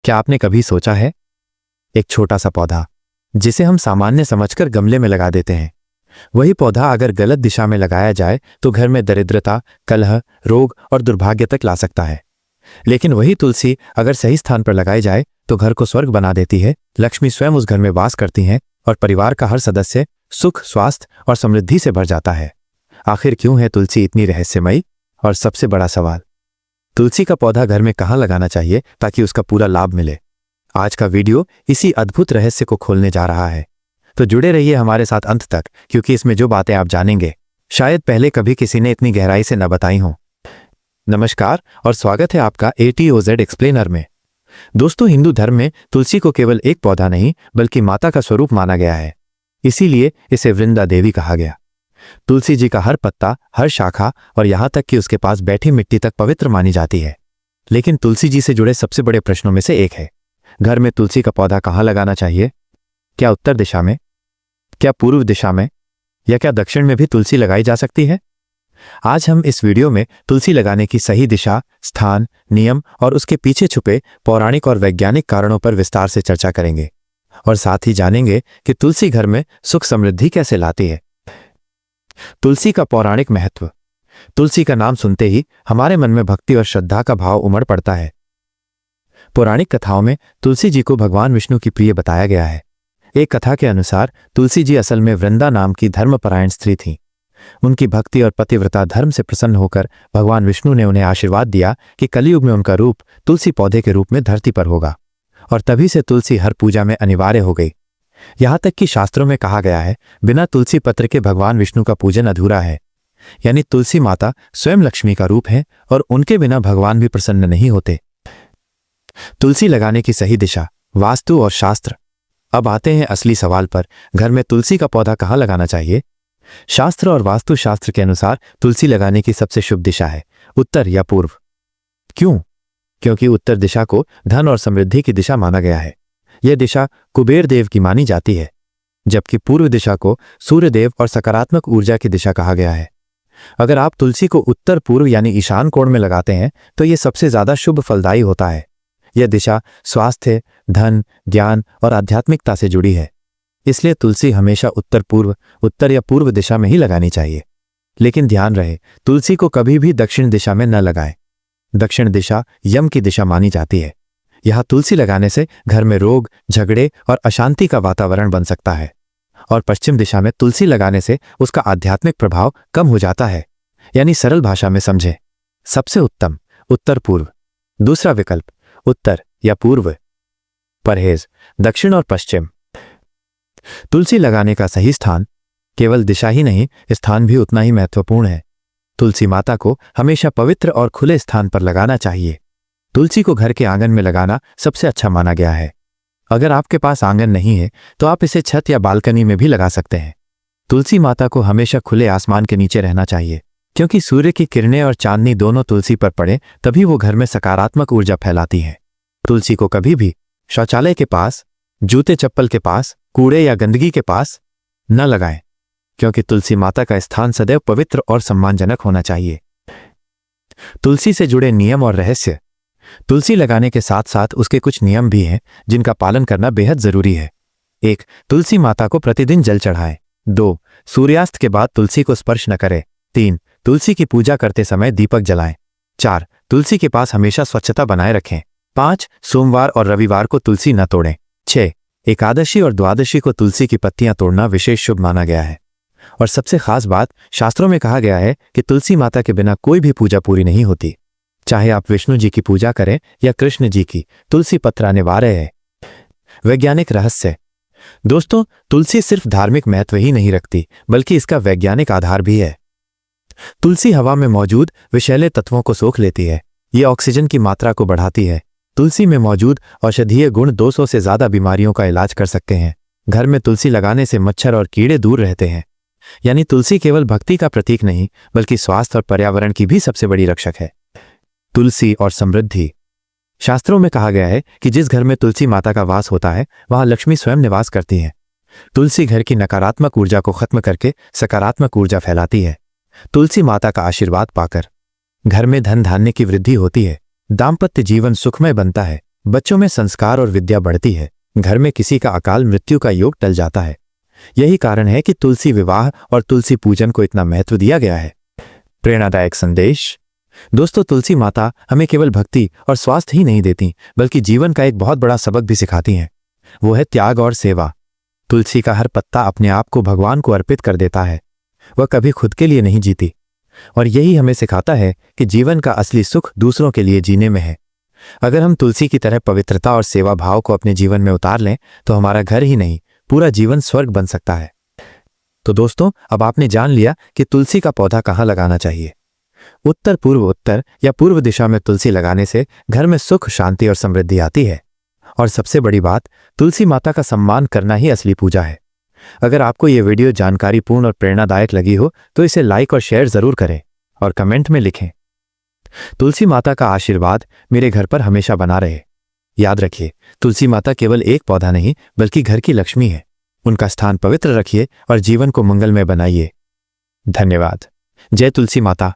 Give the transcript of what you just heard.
क्या आपने कभी सोचा है, एक छोटा सा पौधा जिसे हम सामान्य समझकर गमले में लगा देते हैं, वही पौधा अगर गलत दिशा में लगाया जाए तो घर में दरिद्रता, कलह, रोग और दुर्भाग्य तक ला सकता है। लेकिन वही तुलसी अगर सही स्थान पर लगाई जाए तो घर को स्वर्ग बना देती है। लक्ष्मी स्वयं उस घर में वास करती हैं और परिवार का हर सदस्य सुख, स्वास्थ्य और समृद्धि से भर जाता है। आखिर क्यों है तुलसी इतनी रहस्यमयी? और सबसे बड़ा सवाल, तुलसी का पौधा घर में कहाँ लगाना चाहिए ताकि उसका पूरा लाभ मिले? आज का वीडियो इसी अद्भुत रहस्य को खोलने जा रहा है, तो जुड़े रहिए हमारे साथ अंत तक, क्योंकि इसमें जो बातें आप जानेंगे शायद पहले कभी किसी ने इतनी गहराई से न बताई हों। नमस्कार और स्वागत है आपका ATOZ एक्सप्लेनर में। दोस्तों, हिंदू धर्म में तुलसी को केवल एक पौधा नहीं बल्कि माता का स्वरूप माना गया है। इसीलिए इसे वृंदा देवी कहा गया। तुलसी जी का हर पत्ता, हर शाखा और यहां तक कि उसके पास बैठी मिट्टी तक पवित्र मानी जाती है। लेकिन तुलसी जी से जुड़े सबसे बड़े प्रश्नों में से एक है, घर में तुलसी का पौधा कहाँ लगाना चाहिए? क्या उत्तर दिशा में, क्या पूर्व दिशा में, या क्या दक्षिण में भी तुलसी लगाई जा सकती है? आज हम इस वीडियो में तुलसी लगाने की सही दिशा, स्थान, नियम और उसके पीछे छुपे पौराणिक और वैज्ञानिक कारणों पर विस्तार से चर्चा करेंगे और साथ ही जानेंगे कि तुलसी घर में सुख समृद्धि कैसे लाती है। तुलसी का पौराणिक महत्व। तुलसी का नाम सुनते ही हमारे मन में भक्ति और श्रद्धा का भाव उमड़ पड़ता है। पौराणिक कथाओं में तुलसी जी को भगवान विष्णु की प्रिय बताया गया है। एक कथा के अनुसार तुलसी जी असल में वृंदा नाम की धर्मपरायण स्त्री थीं। उनकी भक्ति और पतिव्रता धर्म से प्रसन्न होकर भगवान विष्णु ने उन्हें आशीर्वाद दिया कि कलियुग में उनका रूप तुलसी पौधे के रूप में धरती पर होगा, और तभी से तुलसी हर पूजा में अनिवार्य हो गई। यहां तक कि शास्त्रों में कहा गया है, बिना तुलसी पत्र के भगवान विष्णु का पूजन अधूरा है। यानी तुलसी माता स्वयं लक्ष्मी का रूप है और उनके बिना भगवान भी प्रसन्न नहीं होते। तुलसी लगाने की सही दिशा, वास्तु और शास्त्र। अब आते हैं असली सवाल पर, घर में तुलसी का पौधा कहाँ लगाना चाहिए? शास्त्र और वास्तु शास्त्र के अनुसार तुलसी लगाने की सबसे शुभ दिशा है उत्तर या पूर्व। क्यों? क्योंकि उत्तर दिशा को धन और समृद्धि की दिशा माना गया है। यह दिशा कुबेर देव की मानी जाती है, जबकि पूर्व दिशा को सूर्य देव और सकारात्मक ऊर्जा की दिशा कहा गया है। अगर आप तुलसी को उत्तर पूर्व यानी ईशान कोण में लगाते हैं तो यह सबसे ज्यादा शुभ फलदायी होता है। यह दिशा स्वास्थ्य, धन, ज्ञान और आध्यात्मिकता से जुड़ी है। इसलिए तुलसी हमेशा उत्तर या पूर्व दिशा में ही लगानी चाहिए। लेकिन ध्यान रहे, तुलसी को कभी भी दक्षिण दिशा में न लगाएं। दक्षिण दिशा यम की दिशा मानी जाती है। यहां तुलसी लगाने से घर में रोग, झगड़े और अशांति का वातावरण बन सकता है, और पश्चिम दिशा में तुलसी लगाने से उसका आध्यात्मिक प्रभाव कम हो जाता है। यानी सरल भाषा में समझें, सबसे उत्तम उत्तर पूर्व, दूसरा विकल्प उत्तर या पूर्व। परहेज, दक्षिण और पश्चिम। तुलसी लगाने का सही स्थान, केवल दिशा ही नहीं, स्थान भी उतना ही महत्वपूर्ण है। तुलसी माता को हमेशा पवित्र और खुले स्थान पर लगाना चाहिए। तुलसी को घर के आंगन में लगाना सबसे अच्छा माना गया है। अगर आपके पास आंगन नहीं है तो आप इसे छत या बालकनी में भी लगा सकते हैं। तुलसी माता को हमेशा खुले आसमान के नीचे रहना चाहिए, क्योंकि सूर्य की किरणें और चांदनी दोनों तुलसी पर पड़े तभी वो घर में सकारात्मक ऊर्जा फैलाती हैं। तुलसी को कभी भी शौचालय के पास, जूते चप्पल के पास, कूड़े या गंदगी के पास न लगाएं, क्योंकि तुलसी माता का स्थान सदैव पवित्र और सम्मानजनक होना चाहिए। तुलसी से जुड़े नियम और रहस्य। तुलसी लगाने के साथ साथ उसके कुछ नियम भी हैं जिनका पालन करना बेहद जरूरी है। 1. तुलसी माता को प्रतिदिन जल चढ़ाएं। 2. सूर्यास्त के बाद तुलसी को स्पर्श न करें। 3. तुलसी की पूजा करते समय दीपक जलाएं। 4. तुलसी के पास हमेशा स्वच्छता बनाए रखें। 5. सोमवार और रविवार को तुलसी न तोड़ें। 6. एकादशी और द्वादशी को तुलसी की पत्तियां तोड़ना विशेष शुभ माना गया है। और सबसे खास बात, शास्त्रों में कहा गया है कि तुलसी माता के बिना कोई भी पूजा पूरी नहीं होती। चाहे आप विष्णु जी की पूजा करें या कृष्ण जी की, तुलसी पत्र अनिवार्य है। वैज्ञानिक रहस्य। दोस्तों, तुलसी सिर्फ धार्मिक महत्व ही नहीं रखती बल्कि इसका वैज्ञानिक आधार भी है। तुलसी हवा में मौजूद विषैले तत्वों को सोख लेती है। ये ऑक्सीजन की मात्रा को बढ़ाती है। तुलसी में मौजूद औषधीय गुण 200 से ज्यादा बीमारियों का इलाज कर सकते हैं। घर में तुलसी लगाने से मच्छर और कीड़े दूर रहते हैं। यानी तुलसी केवल भक्ति का प्रतीक नहीं बल्कि स्वास्थ्य और पर्यावरण की भी सबसे बड़ी रक्षक है। तुलसी और समृद्धि। शास्त्रों में कहा गया है कि जिस घर में तुलसी माता का वास होता है वहां लक्ष्मी स्वयं निवास करती हैं। तुलसी घर की नकारात्मक ऊर्जा को खत्म करके सकारात्मक ऊर्जा फैलाती है। तुलसी माता का आशीर्वाद पाकर घर में धन धान्य की वृद्धि होती है, दाम्पत्य जीवन सुखमय बनता है बच्चों में संस्कार और विद्या बढ़ती है, घर में किसी का अकाल मृत्यु का योग टल जाता है। यही कारण है कि तुलसी विवाह और तुलसी पूजन को इतना महत्व दिया गया है। प्रेरणादायक संदेश। दोस्तों, तुलसी माता हमें केवल भक्ति और स्वास्थ्य ही नहीं देती, बल्कि जीवन का एक बहुत बड़ा सबक भी सिखाती हैं। वो है त्याग और सेवा। तुलसी का हर पत्ता अपने आप को भगवान को अर्पित कर देता है। वह कभी खुद के लिए नहीं जीती, और यही हमें सिखाता है कि जीवन का असली सुख दूसरों के लिए जीने में है। अगर हम तुलसी की तरह पवित्रता और सेवा भाव को अपने जीवन में उतार लें तो हमारा घर ही नहीं, पूरा जीवन स्वर्ग बन सकता है। तो दोस्तों, अब आपने जान लिया कि तुलसी का पौधा कहाँ लगाना चाहिए। उत्तर पूर्व उत्तर या पूर्व दिशा में तुलसी लगाने से घर में सुख, शांति और समृद्धि आती है। और सबसे बड़ी बात, तुलसी माता का सम्मान करना ही असली पूजा है। अगर आपको ये वीडियो जानकारीपूर्ण और प्रेरणादायक लगी हो तो इसे लाइक और शेयर जरूर करें और कमेंट में लिखें, तुलसी माता का आशीर्वाद मेरे घर पर हमेशा बना रहे। याद रखिए, तुलसी माता केवल एक पौधा नहीं, बल्कि घर की लक्ष्मी है। उनका स्थान पवित्र रखिए और जीवन को मंगलमय बनाइए। धन्यवाद। जय तुलसी माता।